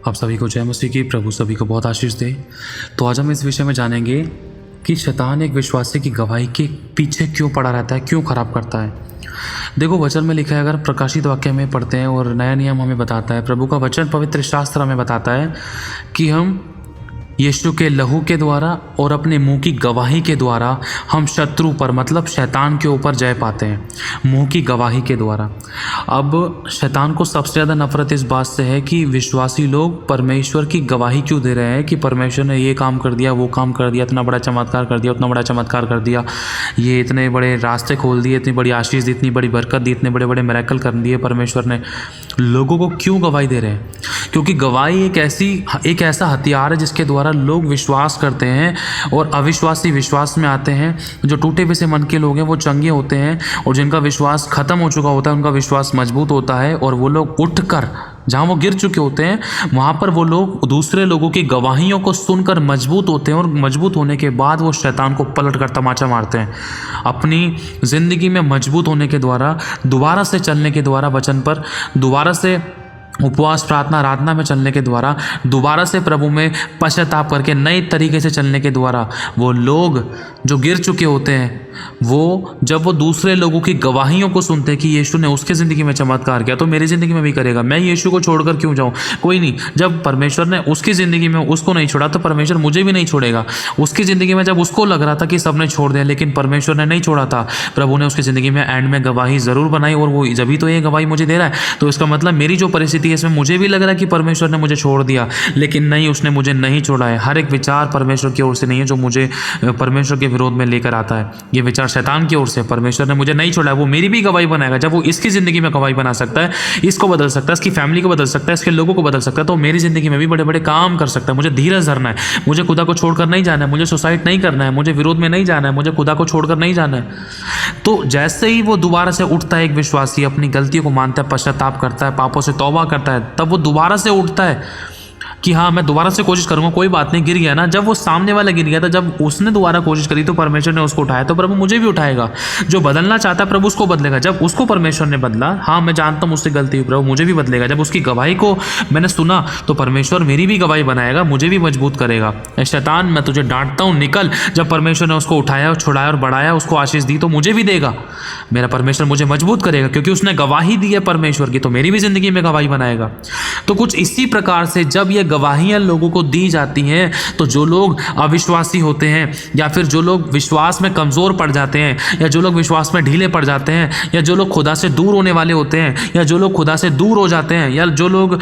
आप सभी को जय मसीह की। प्रभु सभी को बहुत आशीष दे। तो आज हम इस विषय में जानेंगे कि शैतान एक विश्वासी की गवाही के पीछे क्यों पड़ा रहता है, क्यों खराब करता है। देखो, वचन में लिखा है, अगर प्रकाशित वाक्य में पढ़ते हैं और नया नियम हमें बताता है, प्रभु का वचन पवित्र शास्त्र हमें बताता है कि हम यीशु के लहू के द्वारा और अपने मुंह की गवाही के द्वारा हम शत्रु पर मतलब शैतान के ऊपर जय पाते हैं, मुंह की गवाही के द्वारा। अब शैतान को सबसे ज़्यादा नफरत इस बात से है कि विश्वासी लोग परमेश्वर की गवाही क्यों दे रहे हैं कि परमेश्वर ने ये काम कर दिया, वो काम कर दिया, इतना बड़ा चमत्कार कर दिया, उतना बड़ा चमत्कार कर दिया, ये इतने बड़े रास्ते खोल दिए, इतनी बड़ी आशीष दी, इतनी बड़ी बरकत दी, इतने बड़े बड़े मिरेकल कर दिए परमेश्वर ने। लोगों को क्यों गवाही दे रहे हैं? क्योंकि गवाही एक ऐसा हथियार है जिसके द्वारा लोग विश्वास करते हैं और अविश्वासी विश्वास में आते हैं। जो टूटे हुए मन के लोग हैं वो चंगे होते हैं, और जिनका विश्वास खत्म हो चुका होता है उनका विश्वास मजबूत होता है, और वो लोग उठकर जहाँ वो गिर चुके होते हैं वहाँ पर वो लोग दूसरे लोगों की गवाहियों को सुनकर मजबूत होते हैं, और मजबूत होने के बाद वो शैतान को पलट कर तमाचा मारते हैं। अपनी ज़िंदगी में मजबूत होने के द्वारा, दोबारा से चलने के द्वारा, वचन पर दोबारा से उपवास प्रार्थना आराधना में चलने के द्वारा, दोबारा से प्रभु में पश्चाताप करके नए तरीके से चलने के द्वारा, वो लोग जो गिर चुके होते हैं वो जब वो दूसरे लोगों की गवाहियों को सुनते हैं कि यीशु ने उसके ज़िंदगी में चमत्कार किया तो मेरी ज़िंदगी में भी करेगा, मैं यीशु को छोड़कर क्यों जाऊँ। कोई नहीं, जब परमेश्वर ने उसकी ज़िंदगी में उसको नहीं छोड़ा तो परमेश्वर मुझे भी नहीं छोड़ेगा। उसकी ज़िंदगी में जब उसको लग रहा था कि सबने छोड़ दिया लेकिन परमेश्वर ने नहीं छोड़ा था, प्रभु ने उसकी ज़िंदगी में एंड में गवाही ज़रूर बनाई, और वो जब तो ये गवाही मुझे दे रहा है। तो इसका मतलब मेरी जो परिस्थिति है इसमें मुझे भी लग रहा है कि परमेश्वर ने मुझे छोड़ दिया, लेकिन नहीं, उसने मुझे नहीं छोड़ा है। हर एक विचार परमेश्वर की ओर से नहीं है जो मुझे परमेश्वर के विरोध में लेकर आता है। ये विचार शैतान की ओर से, परमेश्वर ने मुझे नहीं छोड़ा है। वो मेरी भी गवाही बनाएगा। जब वो इसकी ज़िंदगी में गवाही बना सकता है, इसको बदल सकता है, इसकी फैमिली को बदल सकता है, इसके लोगों को बदल सकता है, तो मेरी ज़िंदगी में भी बड़े बड़े काम कर सकता है। मुझे धीरज धरना है, मुझे खुदा को छोड़कर नहीं जाना है, मुझे सुसाइड नहीं करना है, मुझे विरोध में नहीं जाना है, मुझे खुदा को छोड़कर नहीं जाना है। तो जैसे ही वो दोबारा से उठता है, एक विश्वासी अपनी गलतियों को मानता है, पश्चाताप करता है, पापों से तौबा करता है, तब वो दोबारा से उठता है कि हाँ मैं दोबारा से कोशिश करूंगा, कोई बात नहीं, गिर गया ना। जब वो सामने वाला गिर गया था, जब उसने दोबारा कोशिश करी तो परमेश्वर ने उसको उठाया, तो प्रभु मुझे भी उठाएगा। जो बदलना चाहता है प्रभु उसको बदलेगा। जब उसको परमेश्वर ने बदला, हाँ मैं जानता हूँ मुझसे गलती हुई, प्रभु मुझे भी बदलेगा। जब उसकी गवाही को मैंने सुना तो परमेश्वर मेरी भी गवाही बनाएगा, मुझे भी मजबूत करेगा। शैतान मैं तुझे डांटता हूँ, निकल। जब परमेश्वर ने उसको उठाया, छुड़ाया और बढ़ाया, उसको आशीष दी, तो मुझे भी देगा। मेरा परमेश्वर मुझे मजबूत करेगा क्योंकि उसने गवाही दी है परमेश्वर की, तो मेरी भी जिंदगी में गवाही बनाएगा। तो कुछ इसी प्रकार से जब ये गवाहियाँ लोगों को दी जाती हैं तो जो लोग अविश्वासी होते हैं, या फिर जो लोग विश्वास में कमज़ोर पड़ जाते हैं, या जो लोग विश्वास में ढीले पड़ जाते हैं, या जो लोग खुदा से दूर होने वाले होते हैं, या जो लोग खुदा से दूर हो जाते हैं, या जो लोग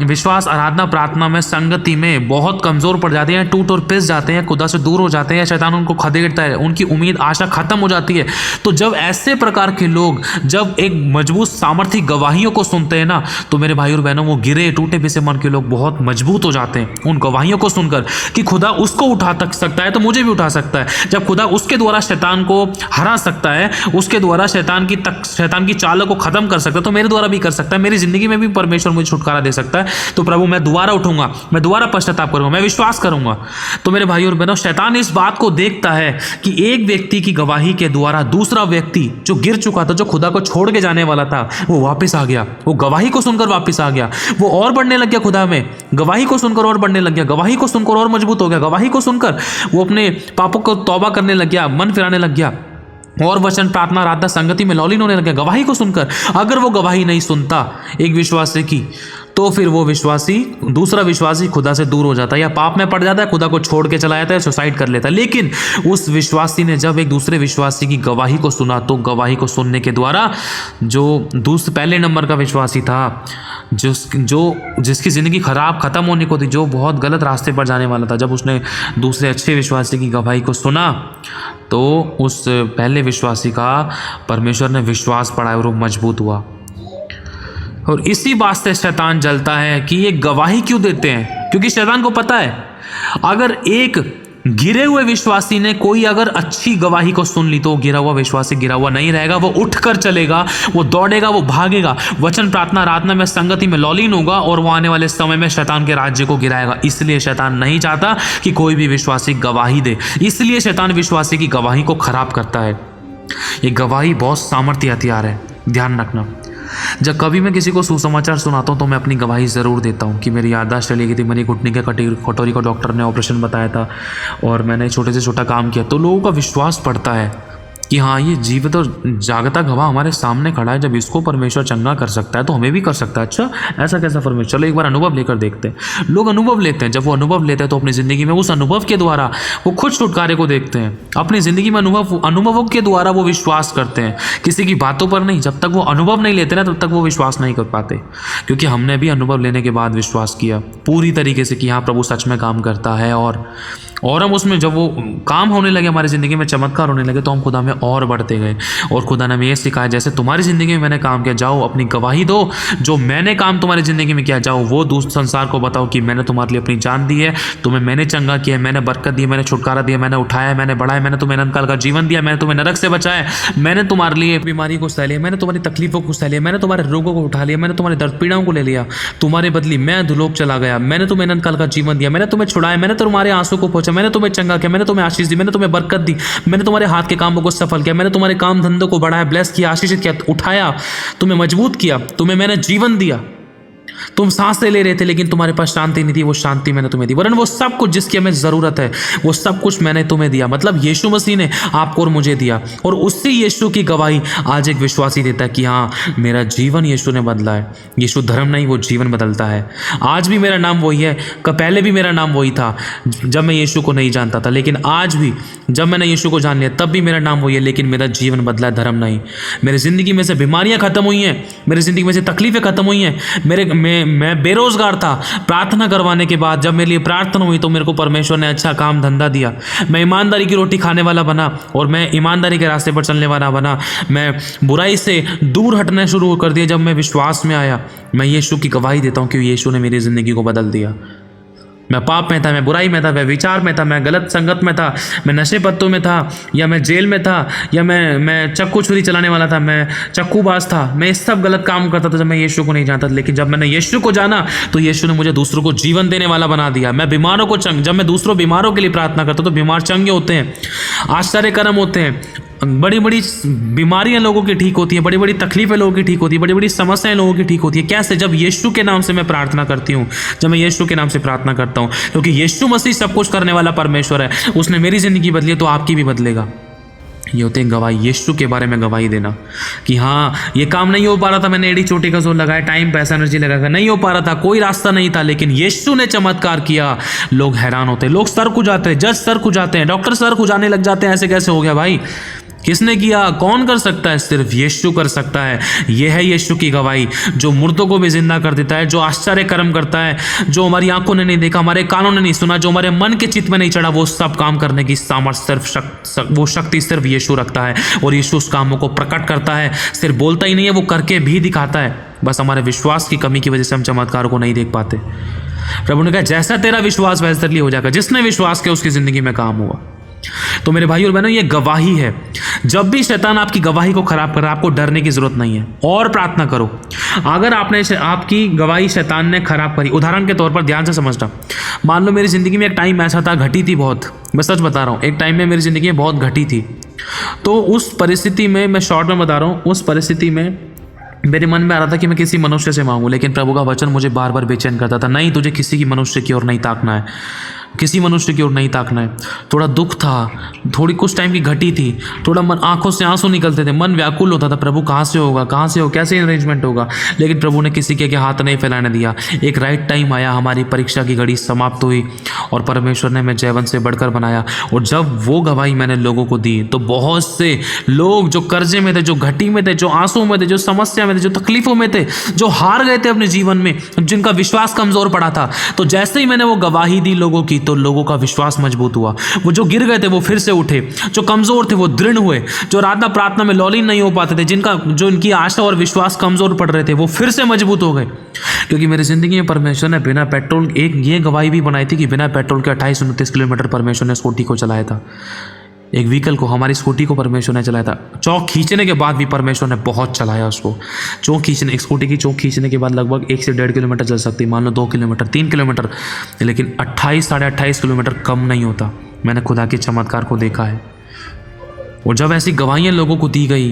विश्वास आराधना प्रार्थना में संगति में बहुत कमज़ोर पड़ जाते हैं, टूट और पिस जाते हैं, खुदा से दूर हो जाते हैं, शैतान उनको खदेड़ता है, उनकी उम्मीद आशा खत्म हो जाती है। तो जब ऐसे प्रकार के लोग जब एक मजबूत सामर्थी गवाहियों को सुनते हैं ना, तो मेरे भाई और बहनों, वो गिरे टूटे पिसे मन के लोग बहुत मजबूत हो जाते हैं उन गवाहियों को सुनकर कि खुदा उसको उठा सकता है तो मुझे भी उठा सकता है। जब खुदा उसके द्वारा शैतान को हरा सकता है, उसके द्वारा शैतान की चालों को खत्म कर सकता है, तो मेरे द्वारा भी कर सकता है। मेरी जिंदगी में भी परमेश्वर मुझे छुटकारा दे सकता है। तो प्रभु मैं दोबारा उठूंगा, मैं दोबारा पश्चाताप करूंगा, मैं विश्वास करूंगा। तो मेरे भाई और बहनों, शैतान इस बात को देखता है कि एक व्यक्ति की गवाही के द्वारा दूसरा व्यक्ति जो गिर चुका था, जो खुदा को छोड़ के जाने वाला था, वो वापस आ गया। वो गवाही को सुनकर वापस आ गया, वो और बढ़ने लग गया खुदा में। गवाही को सुनकर और बढ़ने लग गया, गवाही को सुनकर और मजबूत हो गया, गवाही को सुनकर वो अपने पापों को तौबा करने लग गया, मन फिराने लग गया, और वचन प्रार्थना आराधना संगति में लौलीन होने लग गया गवाही को सुनकर। अगर वो गवाही नहीं सुनता एक विश्वासी की, तो फिर वो विश्वासी, दूसरा विश्वासी खुदा से दूर हो जाता है, या पाप में पड़ जाता है, खुदा को छोड़ के चला जाता है, सुसाइड कर लेता है। लेकिन उस विश्वासी ने जब एक दूसरे विश्वासी की गवाही को सुना, तो गवाही को सुनने के द्वारा जो पहले नंबर का विश्वासी था, जिसकी ज़िंदगी खत्म होने को थी, जो बहुत गलत रास्ते पर जाने वाला था, जब उसने दूसरे अच्छे विश्वासी की गवाही को सुना तो उस पहले विश्वासी का परमेश्वर ने विश्वास बढ़ाया और वो मजबूत हुआ। और इसी बात से शैतान जलता है कि ये गवाही क्यों देते हैं, क्योंकि शैतान को पता है अगर एक गिरे हुए विश्वासी ने कोई अगर अच्छी गवाही को सुन ली तो गिरा हुआ विश्वासी गिरा हुआ नहीं रहेगा, वो उठकर चलेगा, वो दौड़ेगा, वो भागेगा, वचन प्रार्थना आराधना में संगति में लौलीन होगा, और वो आने वाले समय में शैतान के राज्य को गिराएगा। इसलिए शैतान नहीं चाहता कि कोई भी विश्वासी गवाही दे, इसलिए शैतान विश्वासी की गवाही को खराब करता है। ये गवाही बहुत सामर्थ्य हथियार है, ध्यान रखना। जब कभी मैं किसी को सुसमाचार सुनाता हूँ तो मैं अपनी गवाही ज़रूर देता हूँ कि मेरी याददाश्त चली गई थी, मेरी घुटने के कटोरी को डॉक्टर ने ऑपरेशन बताया था और मैंने छोटे से छोटा काम किया, तो लोगों का विश्वास पड़ता है कि हाँ ये जीवित और जागता गवाह हमारे सामने खड़ा है, जब इसको परमेश्वर चंगा कर सकता है तो हमें भी कर सकता है। अच्छा ऐसा कैसा परमेश्वर, चलो एक बार अनुभव लेकर देखते हैं। लोग अनुभव लेते हैं, जब वो अनुभव लेते हैं तो अपनी ज़िंदगी में उस अनुभव के द्वारा वो खुद छुटकारे को देखते हैं, अपनी ज़िंदगी में अनुभवों के द्वारा वो विश्वास करते हैं, किसी की बातों पर नहीं। जब तक वो अनुभव नहीं लेते ना तब तक वो विश्वास नहीं कर पाते, क्योंकि हमने भी अनुभव लेने के बाद विश्वास किया पूरी तरीके से कि हाँ प्रभु सच में काम करता है, और हम उसमें जब वो काम होने लगे, हमारी ज़िंदगी में चमत्कार होने लगे, तो हम खुदा में और बढ़ते गए। और खुदा ने हमें ये सिखाया जैसे तुम्हारी ज़िंदगी में मैंने काम किया, जाओ अपनी गवाही दो, जो मैंने काम तुम्हारी ज़िंदगी में किया जाओ वो दूसरे संसार को बताओ कि मैंने तुम्हारे लिए अपनी जान दी है, तुम्हें मैंने चंगा किया, मैंने बरकत दी, मैंने छुटकारा दिया, मैंने उठाया, मैंने बढ़ाया, मैंने तुम्हें अनंतकाल का जीवन दिया, मैंने तुम्हें नरक से बचाया, मैंने तुम्हारे लिए बीमारी को सह लिया, मैंने तुम्हारी तकलीफों को सह लिया, मैंने तुम्हारे रोगों को उठा लिया, मैंने तुम्हारे दर्द पीड़ाओं को ले लिया, तुम्हारे बदली मैं दुलोक चला गया, मैंने तुम्हें अनंतकाल का जीवन दिया, मैंने तुम्हें छुड़ाया, मैंने तुम्हारे आंसू को पहुंचा, मैंने तुम्हें चंगा किया, मैंने तुम्हें आशीष दी, मैंने तुम्हें बरकत दी, मैंने तुम्हारे हाथ के कामों को सफल किया, मैंने तुम्हारे काम धंधों को बढ़ाया, ब्लेस किया, आशीषित किया, उठाया, तुम्हें मजबूत किया, तुम्हें मैंने जीवन दिया। तुम सांसें ले रहे थे लेकिन तुम्हारे पास शांति नहीं थी, वो शांति मैंने तुम्हें दी, वरन वो सब कुछ जिसकी हमें ज़रूरत है वो सब कुछ मैंने तुम्हें दिया। मतलब यीशु मसीह ने आपको और मुझे दिया, और उससे यीशु की गवाही आज एक विश्वासी देता है कि हाँ मेरा जीवन यीशु ने बदला है। यीशु धर्म नहीं, वो जीवन बदलता है। आज भी मेरा नाम वही है, पहले भी मेरा नाम वही था जब मैं यीशु को नहीं जानता था, लेकिन आज भी जब मैंने यीशु को जान लिया तब भी मेरा नाम वही है, लेकिन मेरा जीवन बदला है, धर्म नहीं। मेरी ज़िंदगी में से बीमारियाँ खत्म हुई हैं, मेरी ज़िंदगी में से तकलीफ़ें खत्म हुई हैं। मैं बेरोजगार था, प्रार्थना करवाने के बाद जब मेरे लिए प्रार्थना हुई तो मेरे को परमेश्वर ने अच्छा काम धंधा दिया। मैं ईमानदारी की रोटी खाने वाला बना और मैं ईमानदारी के रास्ते पर चलने वाला बना। मैं बुराई से दूर हटना शुरू कर दिया जब मैं विश्वास में आया। मैं यीशु की गवाही देता हूँ कि यीशु ने मेरी ज़िंदगी को बदल दिया। मैं पाप में था, मैं बुराई में था, मैं विचार में था, मैं गलत संगत में था, मैं नशे पत्तों में था, या मैं जेल में था, या मैं चक्कू छुरी चलाने वाला था, मैं चक्कूबाज था, मैं इस सब गलत काम करता था जब मैं यीशु को नहीं जानता था। लेकिन जब मैंने यीशु को जाना तो यीशु ने मुझे दूसरों को जीवन देने वाला बना दिया। मैं बीमारों को जब मैं दूसरों बीमारों के लिए प्रार्थना करता तो बीमार चंगे होते हैं, आश्चर्य कर्म होते हैं, बड़ी बड़ी बीमारियां लोगों की ठीक होती हैं, बड़ी बड़ी तकलीफें लोगों की ठीक होती है, बड़ी बड़ी समस्याएं लोगों की ठीक होती है। कैसे? जब यीशु के नाम से मैं प्रार्थना करती हूँ, जब मैं यीशु के नाम से प्रार्थना करता हूँ, क्योंकि यीशु मसीह सब कुछ करने वाला परमेश्वर है। उसने मेरी ज़िंदगी बदली है तो आपकी भी बदलेगा। ये होते हैं गवाही, यीशु के बारे में गवाही देना कि हाँ ये काम नहीं हो पा रहा था, मैंने एड़ी चोटी का जोर लगाया, टाइम पैसा एनर्जी लगाकर नहीं हो पा रहा था, कोई रास्ता नहीं था, लेकिन यीशु ने चमत्कार किया। लोग हैरान होते हैं, लोग सर खुजाते हैं, जज सर खुजाते हैं, डॉक्टर सर खुजाने लग जाते हैं, ऐसे कैसे हो गया भाई? किसने किया? कौन कर सकता है? सिर्फ यीशु कर सकता है। यह है यीशु की गवाही, जो मुर्दों को भी जिंदा कर देता है, जो आश्चर्य कर्म करता है, जो हमारी आंखों ने नहीं देखा, हमारे कानों ने नहीं सुना, जो हमारे मन के चित्त में नहीं चढ़ा, वो सब काम करने की सामर्थ्य वो शक्ति सिर्फ यीशु रखता है। और यीशु उस कामों को प्रकट करता है, सिर्फ बोलता ही नहीं है, वो करके भी दिखाता है। बस हमारे विश्वास की कमी की वजह से हम चमत्कारों को नहीं देख पाते। प्रभु ने कहा जैसा तेरा विश्वास वैसा तेरे लिए हो जाएगा। जिसने विश्वास किया उसकी जिंदगी में काम हुआ। तो मेरे भाई और बहनों, ये गवाही है। जब भी शैतान आपकी गवाही को खराब कर रहा है, आपको डरने की जरूरत नहीं है और प्रार्थना करो। अगर आपकी गवाही शैतान ने खराब करी, उदाहरण के तौर पर ध्यान से समझना, मान लो मेरी ज़िंदगी में एक टाइम ऐसा था, घटी थी बहुत, मैं सच बता रहा हूँ, एक टाइम में मेरी ज़िंदगी में बहुत घटी थी। तो उस परिस्थिति में, मैं शॉर्ट में बता रहा हूँ, उस परिस्थिति में मेरे मन में आ रहा था कि मैं किसी मनुष्य से मांगूं, लेकिन प्रभु का वचन मुझे बार बार बेचैन करता था, नहीं तुझे किसी की मनुष्य की ओर नहीं ताकना है, किसी मनुष्य की ओर नहीं ताकना है। थोड़ा दुख था, थोड़ी कुछ टाइम की घटी थी, थोड़ा मन, आंखों से आंसू निकलते थे, मन व्याकुल होता था, प्रभु कहाँ से होगा, कहाँ से हो, कैसे अरेंजमेंट होगा। लेकिन प्रभु ने किसी के हाथ नहीं फैलाने दिया। एक राइट टाइम आया, हमारी परीक्षा की घड़ी समाप्त हुई और परमेश्वर ने मैं जयवंत से बढ़कर बनाया। और जब वो गवाही मैंने लोगों को दी तो बहुत से लोग जो कर्जे में थे, जो घटी में थे, जो आंसू में थे, जो समस्या में थे, जो तकलीफों में थे, जो हार गए थे अपने जीवन में, जिनका विश्वास कमजोर पड़ा था, तो जैसे ही मैंने वो गवाही दी लोगों की, तो लोगों का विश्वास मजबूत हुआ। वो जो गिर गए थे वो फिर से उठे, जो कमजोर थे वो दृढ़ हुए, जो रात प्रार्थना में लौलीन नहीं हो पाते थे, जो इनकी आशा और विश्वास कमजोर पड़ रहे थे, वो फिर से मजबूत हो गए। क्योंकि मेरी जिंदगी में परमेश्वर ने बिना पेट्रोल, एक ये गवाही भी बनाई थी कि बिना पेट्रोल के 28-29 किलोमीटर परमेश्वर ने स्कूटी को चलाया था। एक व्हीकल को, हमारी स्कूटी को परमेश्वर ने चलाया था। चौक खींचने के बाद भी परमेश्वर ने बहुत चलाया उसको। स्कूटी की चौक खींचने के बाद लगभग 1 से 1.5 किलोमीटर चल सकती, मान लो 2 किलोमीटर, 3 किलोमीटर, लेकिन 28-28.5 किलोमीटर कम नहीं होता। मैंने खुदा के चमत्कार को देखा है। और जब ऐसी गवाहियाँ लोगों को दी गई,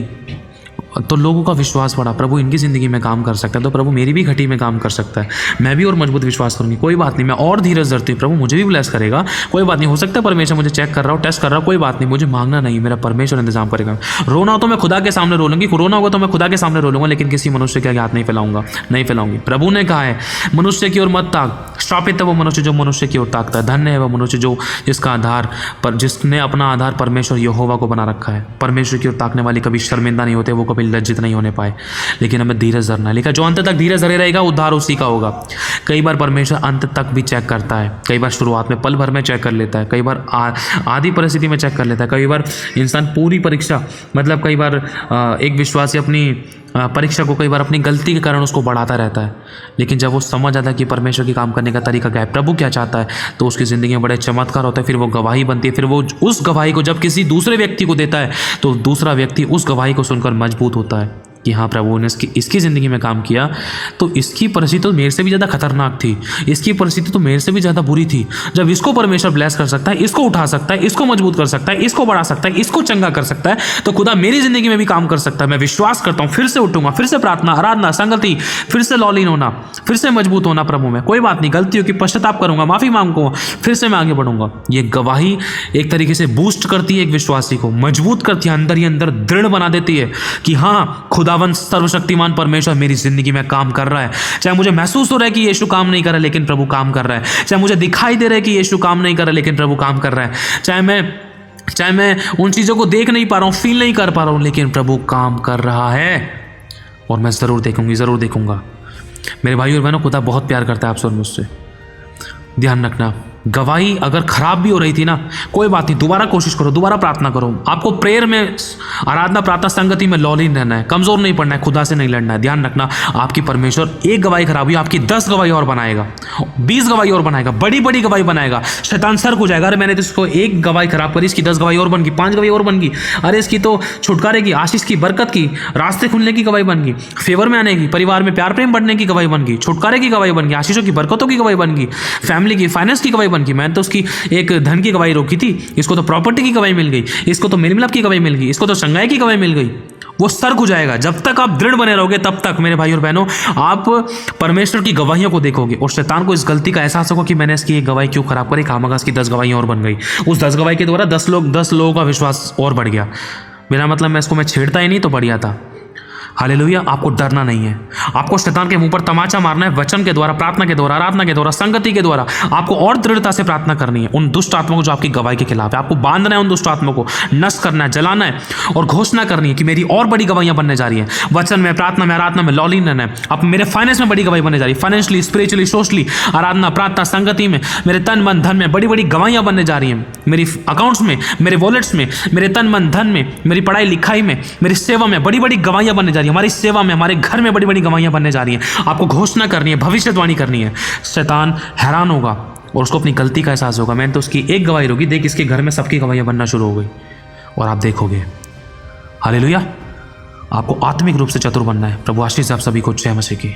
तो लोगों का विश्वास बढ़ा, प्रभु इनकी ज़िंदगी में काम कर सकता है, तो प्रभु मेरी भी घटी में काम कर सकता है, मैं भी और मजबूत विश्वास करूँगी। कोई बात नहीं, मैं और धीरज धरती हूँ, प्रभु मुझे भी ब्लेस करेगा। कोई बात नहीं, हो सकता है परमेश्वर मुझे चेक कर रहा हो, टेस्ट कर रहा हो, कोई बात नहीं, मुझे मांगना नहीं, मेरा परमेश्वर इंतजाम करेगा। रोना हो तो मैं खुदा के सामने रो लूँगी, रोना होगा तो मैं खुदा के सामने रो लूँगा, लेकिन किसी मनुष्य के आगे हाथ नहीं फैलाऊंगा, नहीं फैलाऊंगी। प्रभु ने कहा है मनुष्य की ओर मत ताक, श्रापित है वो मनुष्य जो मनुष्य की ओर ताकता है, धन्य है वह मनुष्य जो जिसका आधार पर जिसने अपना आधार परमेश्वर यहोवा को बना रखा है। परमेश्वर की ओर ताकने वाले कभी शर्मिंदा नहीं होते, वो कभी लज्जित नहीं होने पाए, लेकिन हमें धीरज धरना है। लेकिन जो अंत तक धीरज धरे रहेगा उद्धार उसी का होगा। कई बार परमेश्वर अंत तक भी चेक करता है, कई बार शुरुआत में पल भर में चेक कर लेता है, कई बार आधी परिस्थिति में चेक कर लेता है, कई बार इंसान पूरी परीक्षा मतलब कई बार एक विश्वासी अपनी परीक्षा को कई बार अपनी गलती के कारण उसको बढ़ाता रहता है, लेकिन जब वो समझ आता है कि परमेश्वर के काम करने का तरीका क्या है, प्रभु क्या चाहता है, तो उसकी ज़िंदगी में बड़े चमत्कार होते हैं। फिर वो गवाही बनती है, फिर वो उस गवाही को जब किसी दूसरे व्यक्ति को देता है तो दूसरा व्यक्ति उस गवाही को सुनकर मजबूत होता है कि हाँ प्रभु ने इसकी ज़िंदगी में काम किया, तो इसकी परिस्थिति तो मेरे से भी ज़्यादा खतरनाक थी, इसकी परिस्थिति तो मेरे से भी ज़्यादा बुरी थी। जब इसको परमेश्वर ब्लेस कर सकता है, इसको उठा सकता है, इसको मजबूत कर सकता है, इसको बढ़ा सकता है, इसको चंगा कर सकता है, तो खुदा मेरी ज़िंदगी में भी काम कर सकता है। मैं विश्वास करता हूँ, फिर से उठूंगा, फिर से प्रार्थना, आराधना, संगति, फिर से लॉलीन होना, फिर से मजबूत होना प्रभु में। कोई बात नहीं, गलतियों की पश्चाताप करूंगा, माफ़ी मांगूंगा, फिर से मैं आगे बढ़ूंगा। ये गवाही एक तरीके से बूस्ट करती है, एक विश्वासी को मजबूत करती है, अंदर ही अंदर दृढ़ बना देती है कि हाँ खुदावन सर्वशक्तिमान परमेश्वर मेरी जिंदगी में काम कर रहा है। चाहे मुझे महसूस हो रहा है कि यीशु काम नहीं कर रहा है, लेकिन प्रभु काम कर रहा है। चाहे मुझे दिखाई दे रहा है कि यीशु काम नहीं कर रहा है, लेकिन प्रभु काम कर रहा है। चाहे मैं उन चीज़ों को देख नहीं पा रहा हूँ, फील नहीं कर पा रहा हूँ, लेकिन प्रभु काम कर रहा है और मैं ज़रूर देखूंगी, ज़रूर देखूंगा। मेरे भाई और बहनों, खुदा बहुत प्यार करता है आपसे और मुझसे। ध्यान रखना, गवाही अगर खराब भी हो रही थी ना, कोई बात नहीं, दोबारा कोशिश करो, दोबारा प्रार्थना करो। आपको प्रेयर में, आराधना, प्रार्थना, संगति में लॉलीन रहना है, कमजोर नहीं पड़ना है, खुदा से नहीं लड़ना है। ध्यान रखना, आपकी परमेश्वर एक गवाही खराब हुई, आपकी 10 गवाही और बनाएगा, 20 गवाही और बनाएगा, बड़ी बड़ी गवाही बनाएगा। शैतान सर को जाएगा, अरे मैंने तो इसको एक गवाही खराब करी, इसकी 10 गवाही और बन गई, 5 गवाही और बन गई, अरे इसकी तो छुटकारे की, आशीष की, बरकत की, रास्ते खुलने की गवाही बन गई, फेवर में आने की, परिवार में प्यार प्रेम बढ़ने की गवाही बन गई, छुटकारे की गवाही बन गई, आशीषों की, बरकतों की गवाही बन गई, फैमिली की, फाइनेंस की गवाही बन गई। मैंने तो उसकी एक धन की गवाही रोकी थी, इसको तो प्रॉपर्टी की गवाही मिल गई, इसको तो मेल मिलाप की गवाही मिल गई, इसको तो संगाई की गवाही मिल गई। वो सर हो जाएगा। जब तक आप दृढ़ बने रहोगे तब तक मेरे भाई और बहनों आप परमेश्वर की गवाहियों को देखोगे और शैतान को इस गलती का एहसास होगा कि मैंने इसकी एक गवाही क्यों खराब करी, खामखा इसकी 10 गवाहियां और बन गई। उस 10 गवाही के द्वारा 10 लोगों का विश्वास और बढ़ गया। मेरा मतलब मैं इसको छेड़ता ही नहीं तो बढ़िया था। हालेलुया। आपको डरना नहीं है, आपको शैतान के मुंह पर तमाचा मारना है। वचन के द्वारा, प्रार्थना के द्वारा, आराधना के द्वारा, संगति के द्वारा आपको और दृढ़ता से प्रार्थना करनी है उन दुष्ट आत्माओं को जो आपकी गवाही के खिलाफ है। आपको बांधना है, उन दुष्ट आत्माओं को नष्ट करना है, जलाना है और घोषणा करनी है कि मेरी और बड़ी गवाहियां बनने जा रही है। वचन में, प्रार्थना में, आराधना में लॉलीन रहना है। अब मेरे फाइनेंस में बड़ी गवाही बनने जा रही है, फाइनेंशियली, स्पिरिचुअली, सोशली, आराधना, प्रार्थना, संगति में, मेरे तन मन धन में बड़ी बड़ी गवाहियां बनने जा रही हैं। मेरी अकाउंट्स में, मेरे वॉलेट्स में, मेरे तन मन धन में, मेरी पढ़ाई लिखाई में, मेरी सेवा में बड़ी बड़ी गवाहियां बनने जा रही है। हमारी सेवा में, हमारे घर में बड़ी बड़ी गवाहियां बनने जा रही हैं। आपको घोषणा करनी है, भविष्यवाणी करनी है। शैतान हैरान होगा और उसको अपनी गलती का एहसास होगा। मैंने तो उसकी एक गवाही रोकी, देख इसके घर में सबकी गवाहियां बनना शुरू हो गई और आप देखोगे। हालेलुया। आपको आत्मिक रूप से चतुर बनना है। प्रभु आशीष आप सभी को जय मसीह की।